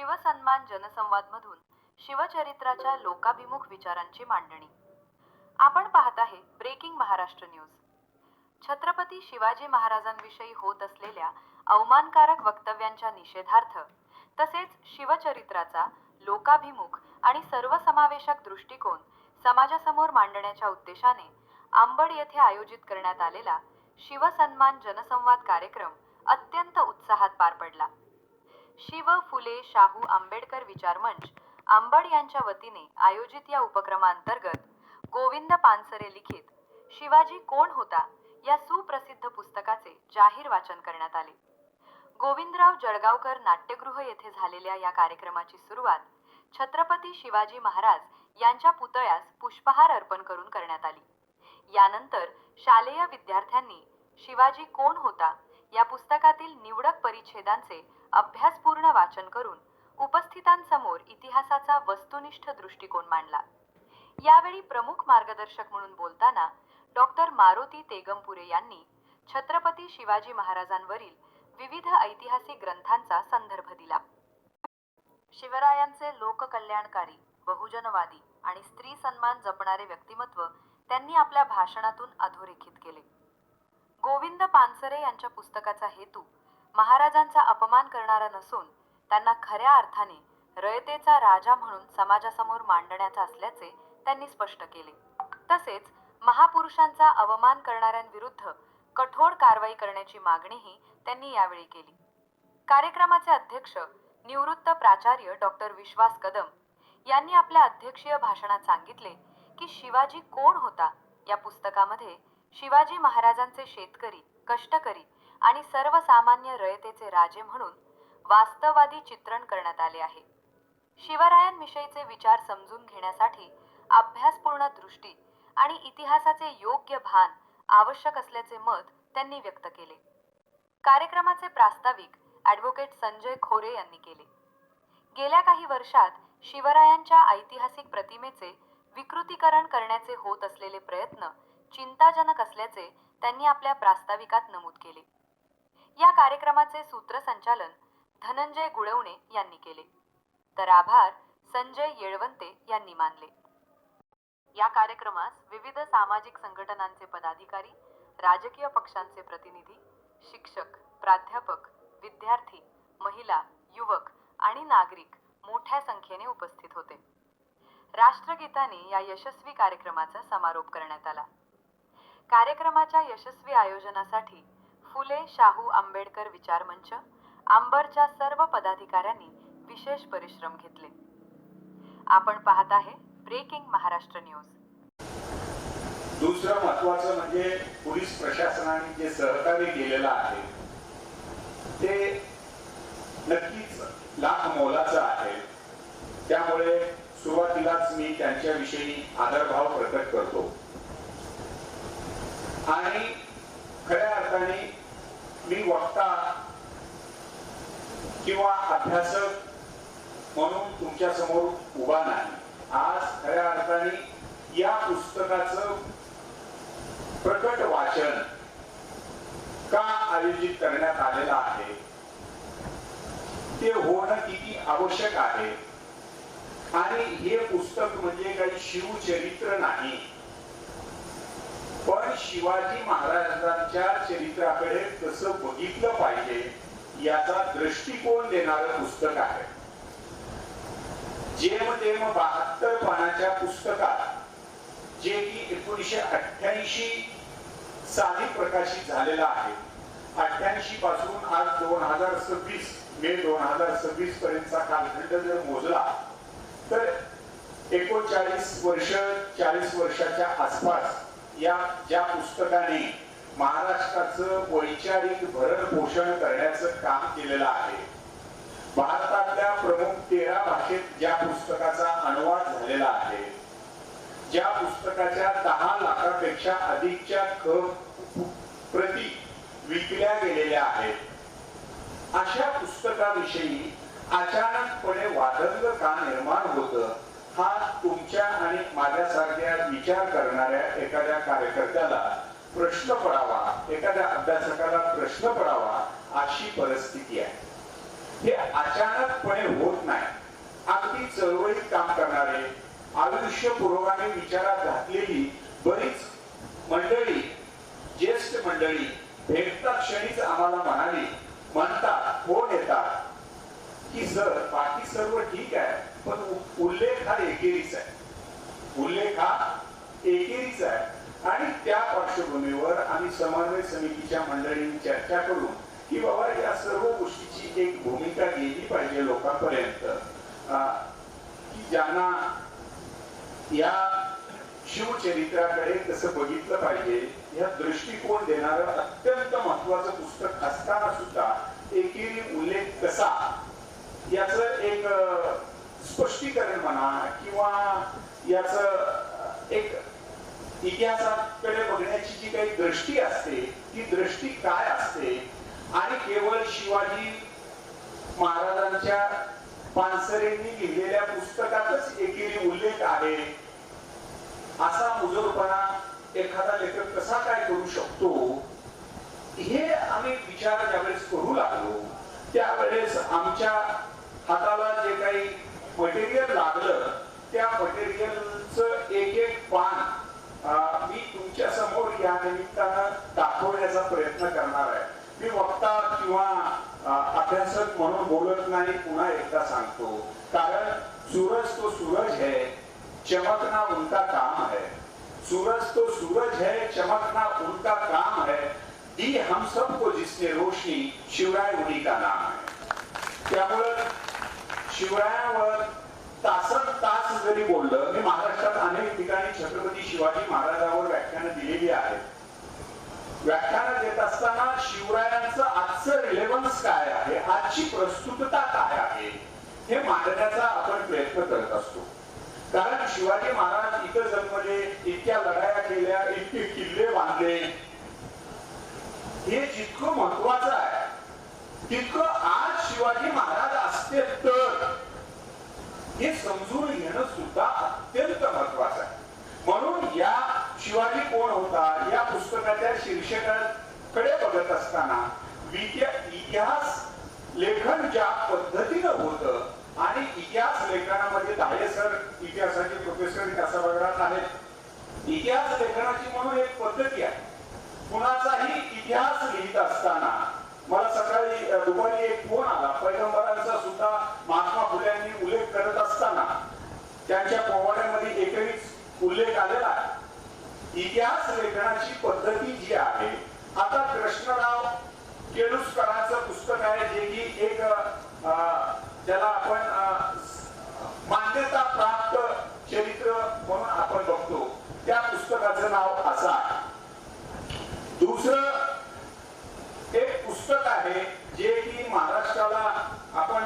शिवसन्मान जनसंवादमधून शिवचरित्राच्या लोकाभिमुख विचारांची मांडणी. आपण पाहत आहे ब्रेकिंग महाराष्ट्र न्यूज. छत्रपती शिवाजी महाराजांविषयी होत असलेल्या अवमानकारक वक्तव्यांच्या निषेधार्थ तसेच शिवचरित्राचा लोकाभिमुख आणि सर्वसमावेशक दृष्टिकोन समाजासमोर मांडण्याच्या उद्देशाने अंबड येथे आयोजित करण्यात आलेला शिवसन्मान जनसंवाद कार्यक्रम अत्यंत उत्साहात पार पडला. शिव फुले शाहू आंबेडकर विचार मंच अंबड यांच्या वतीने आयोजित या उपक्रमांतर्गत गोविंद पानसरे लिखित शिवाजी कोण होता या सुप्रसिद्ध पुस्तकाचे जाहीर वाचन करण्यात आले. गोविंदराव जळगावकर नाट्यगृह येथे झालेल्या या कार्यक्रमाची सुरुवात छत्रपती शिवाजी महाराज यांच्या पुतळ्यास पुष्पहार अर्पण करून करण्यात आली. यानंतर शालेय विद्यार्थ्यांनी शिवाजी कोण होता या पुस्तकातील निवडक परिच्छेदांचे अभ्यासपूर्ण वाचन करून उपस्थितांसमोर इतिहासाचा वस्तुनिष्ठ दृष्टिकोन मांडला. यावेळी प्रमुख मार्गदर्शक म्हणून बोलताना डॉक्टर मारुती तेगमपुरे यांनी छत्रपती शिवाजी महाराजांवरील विविध ऐतिहासिक ग्रंथांचा संदर्भ दिला. शिवरायांचे लोककल्याणकारी, बहुजनवादी आणि स्त्री सन्मान जपणारे व्यक्तिमत्व त्यांनी आपल्या भाषणातून अधोरेखित केले. गोविंद पानसरे यांच्या पुस्तकाचा हेतू महाराजांचा अपमान करणारा नसून त्यांना खऱ्या अर्थाने रयतेचा राजा म्हणून समाजासमोर मांडण्याचा असल्याचे त्यांनी स्पष्ट केले. तसेच महापुरुषांचा अवमान करणाऱ्यांविरुद्ध कठोर कारवाई करण्याची मागणीही त्यांनी यावेळी केली. कार्यक्रमाचे अध्यक्ष निवृत्त प्राचार्य डॉक्टर विश्वास कदम यांनी आपल्या अध्यक्षीय भाषणात सांगितले की शिवाजी कोण होता या पुस्तकामध्ये शिवाजी महाराजांचे शेतकरी, कष्टकरी आणि सर्वसामान्य रयतेचे राजे म्हणून वास्तववादी चित्रण करण्यात आले आहे. शिवरायांविषयीचे विचार समजून घेण्यासाठी अभ्यासपूर्ण दृष्टी आणि इतिहासाचे योग्य भान आवश्यक असल्याचे मत त्यांनी व्यक्त केले. कार्यक्रमाचे प्रास्ताविक ॲडव्होकेट संजय खोरे यांनी केले. गेल्या काही वर्षात शिवरायांच्या ऐतिहासिक प्रतिमेचे विकृतीकरण करण्याचे होत असलेले प्रयत्न चिंताजनक असल्याचे त्यांनी आपल्या प्रास्ताविकात नमूद केले. या कार्यक्रमाचे सूत्रसंचालन धनंजय गुळवणे यांनी केले, तर आभार संजय येळवंते यांनी मानले. या कार्यक्रमास विविध सामाजिक संघटनांचे पदाधिकारी, राजकीय पक्षांचे प्रतिनिधी, शिक्षक, प्राध्यापक, विद्यार्थी, महिला, युवक आणि नागरिक मोठ्या संख्येने उपस्थित होते. राष्ट्रगीताने या यशस्वी कार्यक्रमाचा समारोप करण्यात आला. कार्यक्रमाच्या यशस्वी आयोजनासाठी फुले शाहू आंबेडकर विचार मंच अंबरच्या सर्व पदाधिकाऱ्यांनी विशेष परिश्रम घेतले. आपण पाहत आहे ब्रेकिंग महाराष्ट्र न्यूज. दुसरं महत्त्वाचं म्हणजे पोलीस प्रशासनाने जे सहकार्य केलेलं आहे ते नक्कीच लाख मोलाचं आहे. त्यामुळे सुरुवातीलाच मी त्यांच्याविषयी आदरभाव प्रकट करतो आणि खऱ्या अर्थाने मी वक्ता किंवा अभ्यासक म्हणून तुमच्या समोर उभा नाही. आज खऱ्या अर्थाने या पुस्तकाचं प्रकट वाचन का आयोजित करण्यात आलेलं आहे, ते होणं किती आवश्यक आहे. आणि हे पुस्तक म्हणजे काही शिवचरित्र नाही, पण शिवाजी महाराजांच्या चरित्राकडे कसं बघितलं पाहिजे याचा दृष्टिकोन देणारं पुस्तक आहे. जेमतेम 72 पानाच्या पुस्तकात, जे की 1988 साली प्रकाशित झालेलं आहे, 88 पासून आज 2026 मे 2026 पर्यंतचा कालखंड जर मोजला तर 39 वर्ष 40 वर्षाच्या आसपास या ज्या पुस्तकाने महाराष्ट्राचं वैचारिक भरण पोषण करण्याचं काम केलेलं आहे. भारतातल्या प्रमुख 13 भाषेत ज्या पुस्तकाचा अनुवाद झालेला आहे, ज्या पुस्तकाच्या 10 लाखापेक्षा अधिकच्या प्रती विकल्या गेलेल्या आहेत, अशा पुस्तकाविषयी अचानकपणे वादंग का निर्माण होतं, हा तुमच्या आणि माझ्यासारख्या विचार करणाऱ्या एखाद्या कार्यकर्त्याला प्रश्न पडावा, एखाद्या अभ्यासकाला प्रश्न पडावा अशी परिस्थिती आहे. हे अचानकपणे होत नाही. अगदी चळवळीत काम करणारे, आयुष्य पुरोगामी विचारात घातलेली बरीच मंडळी, ज्येष्ठ मंडळी भेटता क्षणीच आम्हाला म्हणतात, फोन येतात की सर बाकी सर्व ठीक आहे, पण उल्लेख हा एकेरीच आहे. उल्लेख हा एकेरीच आहे. आणि त्या पार्श्वभूमीवर आम्ही समन्वय समितीच्या मंडळींनी चर्चा करू की बाबा या सर्व गोष्टीची एक भूमिका गेली पाहिजे लोकांपर्यंत, की ज्यांना या शिवचरित्राकडे कसं बघितलं पाहिजे या दृष्टिकोन देणारं अत्यंत महत्वाचं पुस्तक असताना सुद्धा एकेरी उल्लेख कसा याचं एक स्पष्टीकरण म्हणा किंवा याचं एक इतिहासाकडे बघण्याची जी काही दृष्टी असते ती दृष्टी काय असते आणि केवळ शिवाजी महाराजांच्या पानसरेंनी लिहिलेल्या पुस्तकातच एकेरी उल्लेख आहे असा मुजोरपणा एखादा लेखक कसा काय करू शकतो, हे आम्ही विचार ज्यावेळेस करू लागलो त्यावेळेस आमच्या हाताला जे काही मटेरियल लागलं त्या मटेरियलचं एक एक पान मी तुमच्या समोर या निमित्तानं दाखवण्याचा प्रयत्न करणार आहे. मी वक्ता किंवा अभ्यासक म्हणून बोलत नाही, पुन्हा एकदा सांगतो, कारण सूरज तो सूरज है, चमकना उनका काम है. सूरज तो सूरज है, चमकना उनका काम है. दी हम सबको जिसने रोशनी, शिवराय उन्हीं का नाम है. त्यामुळं शिवरायावर तासन तास जरी बोललं, मी महाराष्ट्रात अनेक ठिकाणी छत्रपती शिवाजी महाराजांवर व्याख्यानं दिलेली आहेत. व्याख्यानं देत असताना शिवरायांचं आजचं रिलेव्हन्स काय आहे, आजची प्रस्तुतता काय आहे हे मांडण्याचा आपण प्रयत्न करत असतो. कारण शिवाजी महाराज इथं जन्मले, इतक्या लढाया केल्या, इतके किल्ले बांधले, हे जितकं महत्वाचं आहे तितकं आज शिवाजी महाराज असते तर हे समजून घेणं सुद्धा अत्यंत महत्वाचं आहे. म्हणून या शिवाजी कोण होता या पुस्तकाच्या शीर्षकाकडे बघत असताना इतिहास लेखन ज्या पद्धतीनं होतं आणि इतिहास लेखनामध्ये दाहे सर इतिहासाचे प्रोफेसर कासाबागरात आहेत. इतिहास लेखनाची म्हणून एक पद्धती आहे. कुणाचाही इतिहास लिहित असताना मला सकाळी दुपारी एक फोन आला, पैगंबरांचा सुद्धा महात्मा फुल्यांनी उल्लेख करत असताना त्यांच्या पोवाड्यामध्ये एकरीच उल्लेख आलेला आहे. इतिहास लेखनाची पद्धती जी आहे, आता कृष्णराव केळुसकरांचं पुस्तक आहे जे की एक ज्याला आपण मान्यता प्राप्त चरित्र म्हणून आपण बघतो, त्या पुस्तकाचं नाव असं आहे. दुसरं एक पुस्तक आहे जे की महाराष्ट्राला आपण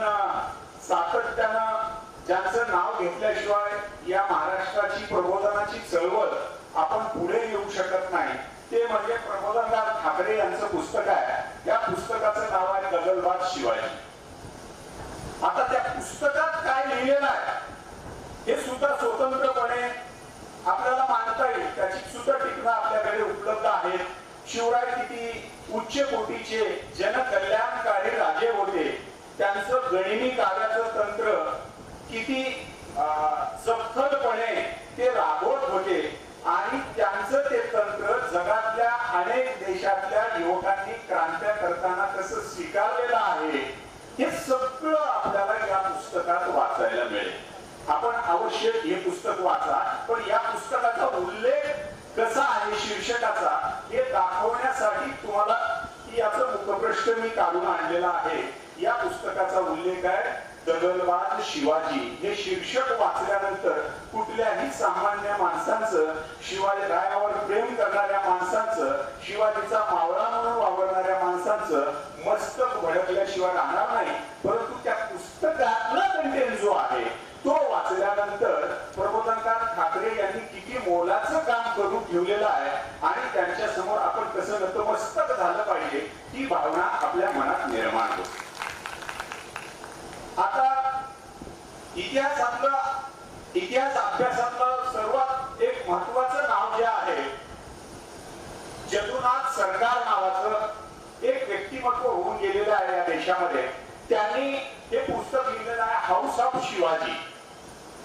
सातत्यानं ज्यांचं नाव घेतल्याशिवाय या महाराष्ट्राची प्रबोधनाची चळवळ आपण पुढे येऊ शकत नाही, ते म्हणजे प्रबोधनकार ठाकरे यांचं पुस्तक आहे. त्या पुस्तकाचं नाव आहे दगलबाज शिवाजी. आता त्या पुस्तकात काय लिहिलेलं आहे हे सुद्धा स्वतंत्रपणे आपल्याला मांडता येईल, त्याची सुद्धा टिपणं आपल्याकडे उपलब्ध आहेत. शिवराय किती उच्च कोटीचे जनकल्याणकारी राजे होते, त्यांचं गणिमी कार्याचं तंत्र किती सखलपणे ते राबवत होते आणि त्यांचं ते तंत्र जगातल्या अनेक देशातल्या युवकांनी क्रांत्या करताना कसं स्वीकारलेलं आहे हे सगळं आपल्याला या पुस्तकात वाचायला मिळेल. आपण अवश्य हे पुस्तक वाचा, पण या पुस्तकाचा उल्लेख कसा आहे शीर्षकाचा हे दाखवण्यासाठी तुम्हाला याचं मुखपृष्ठ मी काढून आणलेला आहे. या पुस्तकाचा उल्लेख आहे दगलबाज शिवाजी. हे शीर्षक वाचल्यानंतर कुठल्याही सामान्य माणसांचं, शिवाजी रायावर प्रेम करणाऱ्या माणसांचं, शिवाजीचा मावळा म्हणून वावरणाऱ्या माणसांचं मस्तक भडकल्याशिवाय राहणार नाही. परंतु त्या पुस्तकातला कंटेंट जो आहे तो वाचल्यानंतर प्रबोधनकार ठाकरे यांनी किती मोलाचं काम करून ठेवलेलं आहे आणि त्यांच्या समोर आपण कसं नतमस्तक झालं पाहिजे ही भावना आपल्या मनात निर्माण होते. आता इतिहास अभ्यासातलं सर्वात एक महत्वाचं नाव जे आहे, जदुनाथ सरकार नावाचं एक व्यक्तिमत्व होऊन गेलेलं आहे या देशामध्ये. त्यांनी हे पुस्तक लिहिलेलं आहे house of Shivaji.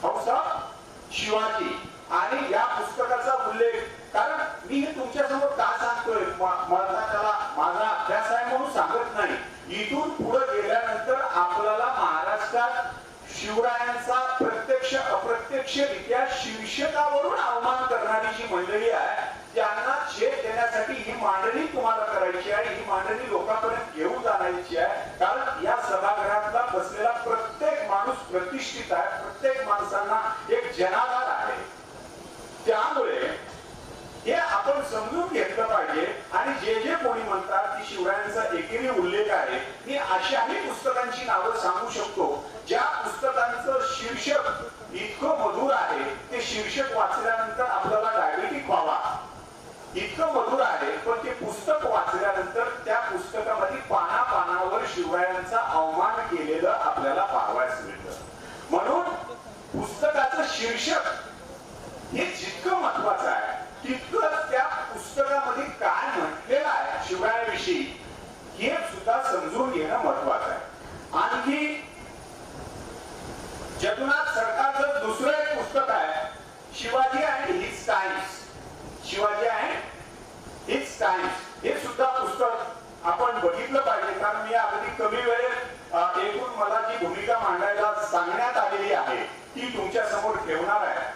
House of Shivaji. आणि या पुस्तकाचा उल्लेख, कारण मी हे तुमच्या समोर का सांगतोय, मला त्याला माझा अभ्यास आहे म्हणून सांगत नाही. इथून पुढे गेल्यानंतर आपल्याला महाराष्ट्रात शिवरायांचा प्रत्यक्ष अप्रत्यक्षरित्या शीर्षकावरून अवमान करणारी जी मंडळी आहे त्यांना छेद देण्यासाठी ही मांडणी तुम्हाला करायची आहे. ही मांडणी लोकांपर्यंत घेऊन जाण्याची आहे. कारण या सभागृहातला बसलेला प्रत्येक माणूस प्रतिष्ठित आहे. प्रत्येक माणसांना एक जनाधार आहे. त्यामुळे हे आपण समजून घेतलं पाहिजे. आणि जे जे कोणी म्हणतात की शिवरायांचा एकेरी उल्लेख आहे, मी अशाही पुस्तकांची नावं सांगू शकतो ज्या पुस्तकांचं शीर्षक इतकं मधुर आहे, ते शीर्षक वाचल्यानंतर आपल्याला डायबेटिक व्हावा इतकं मधुर आहे, पण ते पुस्तक वाचल्यानंतर त्या पुस्तकामध्ये पानापानावर शिवरायांचा अवमान केलेलं आपल्याला पाहावयास मिळतं. म्हणून पुस्तकाचं शीर्षक हे जितकं महत्वाचं आहे तितकंच त्या पुस्तकामध्ये काय म्हटलेलं आहे शिवरायांविषयी हे सुद्धा समजून घेणं महत्वाचं आहे. आणखी जगन्नाथ सरकारचं दुसरं एक पुस्तक आहे Shivaji and his times. Shivaji and his times हे सुद्धा पुस्तक आपण बघितलं पाहिजे. कारण मी अगदी कमी वेळेत एकूण मला जी भूमिका मांडायला सांगण्यात आलेली आहे ती तुमच्या समोर ठेवणार आहे.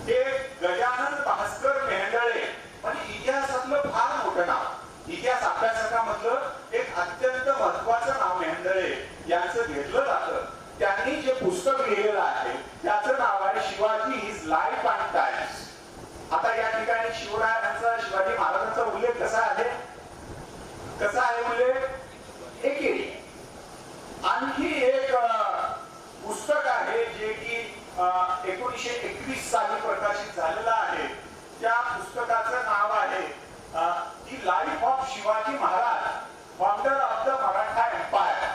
ते गजानन भास्कर मेहेंदळे म्हणजे इतिहासातलं फार मोठं नाव, इतिहास अभ्यासकामधलं एक अत्यंत महत्वाचं नाव मेहेंदळे यांचं घेतलं जातं. त्यांनी जे पुस्तक लिहिलेलं आहे त्याचं नाव आहे Shivaji his life and times. आता या ठिकाणी शिवरायांचा शिवाजी महाराजांचा उल्लेख कसा आहे, कसा आहे उल्लेख एकेरी. आणखी एक पुस्तक आहे जे की 1921 साली प्रकाशित झालेलं आहे. त्या पुस्तकाचं नाव आहे the life of Shivaji Maharaj, founder of the Maratha empire.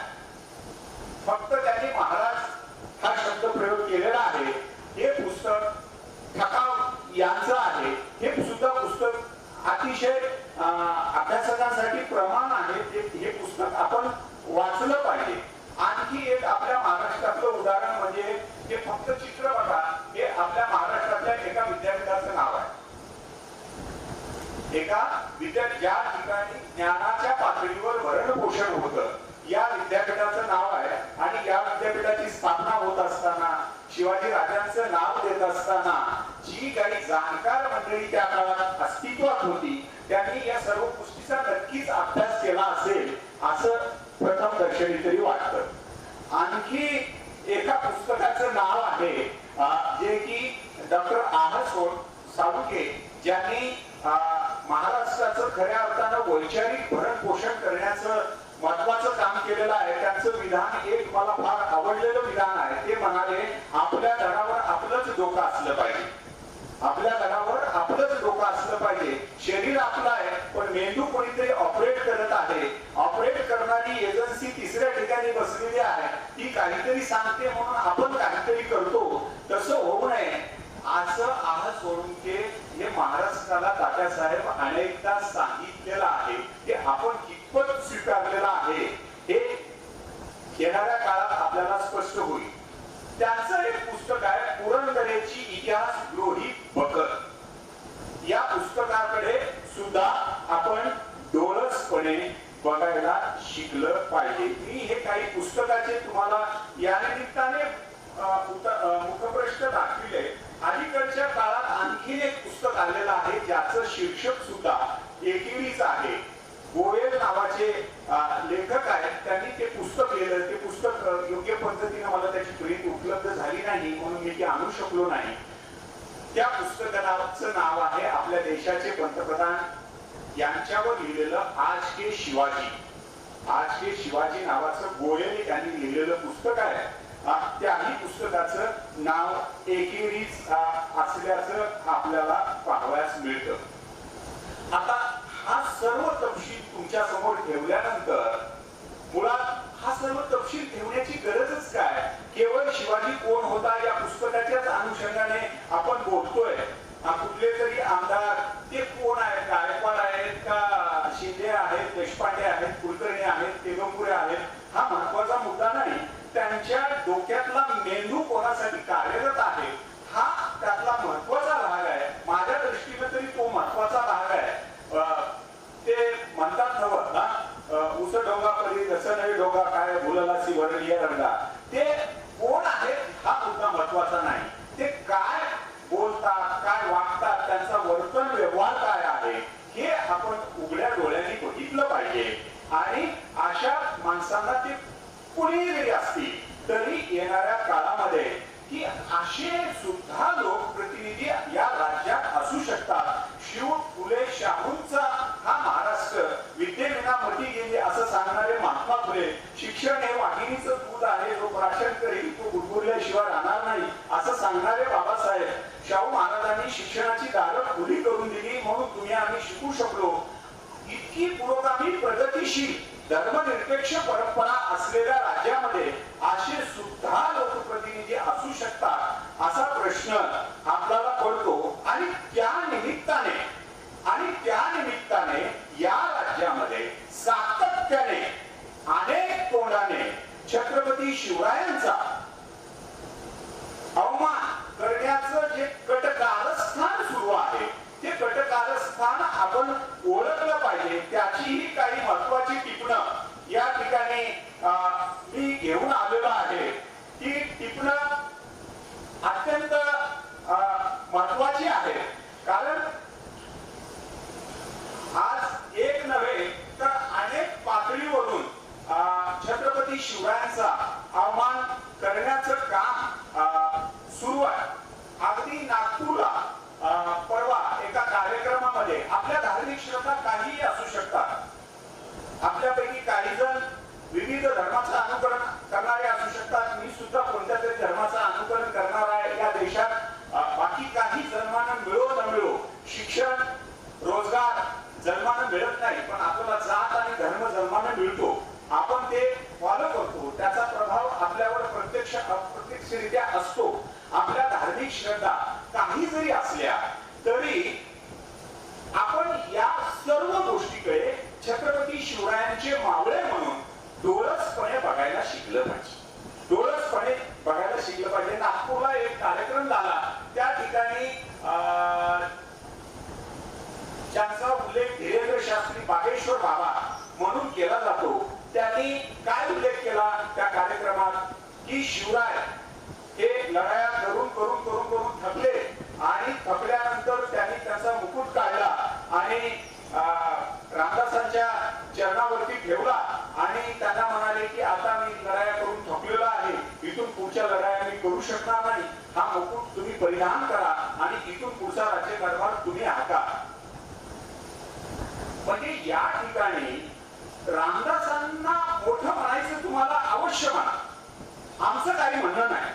फक्त त्यांनी महाराज हा शब्द प्रयोग केलेला आहे. हे पुस्तक ठकाव यांचं आहे. हे सुद्धा पुस्तक अतिशय अभ्यासकांसाठी प्रमाण आहे. हे पुस्तक आपण वाचलं पाहिजे. आणखी एक आपल्या महाराष्ट्रातलं उदाहरण म्हणजे हे फक्त चित्र बघा, हे आपल्या महाराष्ट्रातल्या एका विद्यापीठाचं नाव आहे. एका ज्या ठिकाणी ज्ञानाच्या पातळीवर भरण पोषण होतं या विद्यापीठाचं नाव आहे. आणि या विद्यापीठाची स्थापना होत असताना शिवाजी राजांचं नाव देत असताना जी काही जाणकार मंडळी त्या काळात अस्तित्वात होती त्यांनी या सर्व गोष्टीचा नक्कीच अभ्यास केला असेल असं प्रथम दर्शनी तरी वाटतं. आणखी एका पुस्तकाचं नाव आहे जे की डॉक्टर साळुंखे ज्यांनी महाराष्ट्राचं खऱ्या अर्थानं वैचारिक भरण पोषण करण्याचं महत्वाचं काम केलेलं आहे. त्यांचं विधान एक मला फार आवडलेलं विधान आहे. ते म्हणाले आपल्या धडावर आपलंच डोकं असलं पाहिजे. आपल्या धडावर आपलंच डोकं असलं पाहिजे. शरीर आपलं आहे पण मेंदू कोणीतरी ऑपरेट करत आहे. ऑपरेट करणारी एजन्सी तिसऱ्या ठिकाणी बसलेली आहे. ती काहीतरी सांगते म्हणून आपण काहीतरी करतो. तसं होऊ नये असं सोळुंखे हे महाराष्ट्राला तात्यासाहेब अनेकदा सांगितलेलं आहे. ते आपण कितपत स्वीकारलेलं आहे हे येणाऱ्या काळात आपल्याला स्पष्ट होईल. त्यांचं एक पुस्तक आहे पुरंदरेची इतिहासद्रोही बखर. या पुस्तकाकडे सुद्धा आपण डोळसपणे बघायला शिकलं पाहिजे. मी हे काही पुस्तकाचे तुम्हाला या निमित्ताने मुखप्रश्न दाखविले. अलीकडच्या काळात आणखीन एक पुस्तक आलेलं आहे ज्याचं शीर्षक सुद्धा एकेरीच आहे. गोयल नावाचे लेखक आहेत. त्यांनी ते पुस्तक लिहिलं. ते पुस्तक योग्य पद्धतीने मला त्याची प्रिंट उपलब्ध झाली नाही म्हणून मी ते आणू शकलो नाही. त्या पुस्तकाचं नाव आहे आपल्या देशाचे पंतप्रधान यांच्यावर लिहिलेलं आज के शिवाजी. आज के शिवाजी नावाचं गोयल यांनी लिहिलेलं पुस्तक आहे. त्याही पुस्तकाचं नाव एकेरीच असल्याचं आपल्याला पाहावयास मिळतं. आता हा सर्व तपशील तुमच्या समोर ठेवल्यानंतर मुळात हा सर्व तपशील ठेवण्याची गरजच काय? केवळ शिवाजी कोण होता या पुस्तकाच्याच अनुषंगाने आपण बोलतोय. कुठले तरी आमदार ते कोण आहेत, गायकवाड आहेत का शिंदे आहेत, देशपांडे आहेत, कुलकर्णी आहेत, तेगंपुरे आहेत, हा महत्वाचा मेंदू कोणासाठी कार्यरत आहे हा त्यातला महत्वाचा भाग आहे. माझ्या दृष्टीने तरी तो महत्वाचा भाग आहे. ते म्हणतात नव्हत ना, उस डोंगा परी जसं नाही डोंगा काय बोललासी वरलिया रंगा. ते कोण आहे हा मुद्दा महत्वाचा नाही, ते काय बोलतात काय वागतात त्यांचा वर्तन व्यवहार काय आहे हे आपण उघड्या डोळ्यांनी बघितलं पाहिजे. आणि अशा माणसांना ते कुणीही जरी असतील तरी येणाऱ्या काळामध्ये की असे सुद्धा लोकप्रतिनिधी या राज्यात असू शकतात. शिव फुले शाहूंचा हा महाराष्ट्र विद्येविना मती गेली असं सांगणारे महात्मा फुले, शिक्षण हे वाघिणीचं दूध आहे, जो प्राशन करेल तो गुदगुरल्याशिवाय राहणार नाही असं सांगणारे बाबासाहेब, शाहू महाराजांनी शिक्षणाची दारं खुली करून दिली म्हणून तुम्ही आम्ही शिकू शकलो. इतकी पुरोगामी प्रगतीशील धर्मनिरपेक्ष परंपरा असलेल्या राज्यामध्ये असे सुद्धा लोकप्रतिनिधी असू शकतात असा प्रश्न आपल्याला पडतो. आणि त्या निमित्ताने या राज्यामध्ये सातत्याने अनेक तोंडाने छत्रपती शिवरायांचा अवमान करण्याचं जे कटकारस्थान सुरू आहे ते कटकारस्थान आपण ओळखलं पाहिजे. त्याचीही काही महत्वाची टिपणं या ठिकाणी मी घेऊन आलेलो आहे. ती टिपणं अत्यंत महत्वाची आहे, कारण आज एक नव्हे तर अनेक पातळीवरून छत्रपती शिवरायांचा अवमान करण्याचं काम सुरू आहे. अगदी नागपूरला परवा एका कार्यक्रमामध्ये आपल्या धार्मिक श्रद्धा काहीही असू शकतात. आपल्यापैकी काही जण विविध धर्माचं अनुकरण करणारे असू शकतात. मी सुद्धा कोणत्या तरी धर्माचं अनुकरण करणार आहे. या देशात बाकी काही जन्मानं मिळो न मिळो शिक्षण रोजगार जन्मानं मिळत नाही, पण आपल्याला जात आणि धर्म जन्मानं मिळतो. आपण ते फॉलो करतो, त्याचा प्रभाव आपल्यावर प्रत्यक्ष अप्रत्यक्षरित्या असतो. आपल्या धार्मिक श्रद्धा काही जरी असल्या तरी आपण या सर्व गोष्टीकडे छत्रपती शिवरायांचे मावळे म्हणून डोळसपणे बघायला शिकलं पाहिजे. डोळसपणे बघायला शिकलं पाहिजे. नागपूरला एक कार्यक्रम झाला, त्या ठिकाणी ज्यांचा उल्लेख धीरेंद्र शास्त्री बागेश्वर बाबा म्हणून केला जातो, त्यांनी काय उल्लेख केला त्या कार्यक्रमात की शिवराय हे लढाया करून करून करून करून थकले आणि थकल्यानंतर त्यांनी त्याचा मुकुट काढला आणि रामदासांच्या चरणावरती ठेवला आणि त्यांना म्हणाले की आता मी लढाया करून थकलेलो आहे, इथून पुढच्या लढाया मी करू शकणार नाही, हा मुकुट तुम्ही परिधान करा आणि इथून पुढचा राज्यकारभार तुम्ही हाका. म्हणजे या ठिकाणी रामदासांना मोठं म्हणायचं तुम्हाला अवश्य म्हणा, आमचं काही म्हणणं नाही.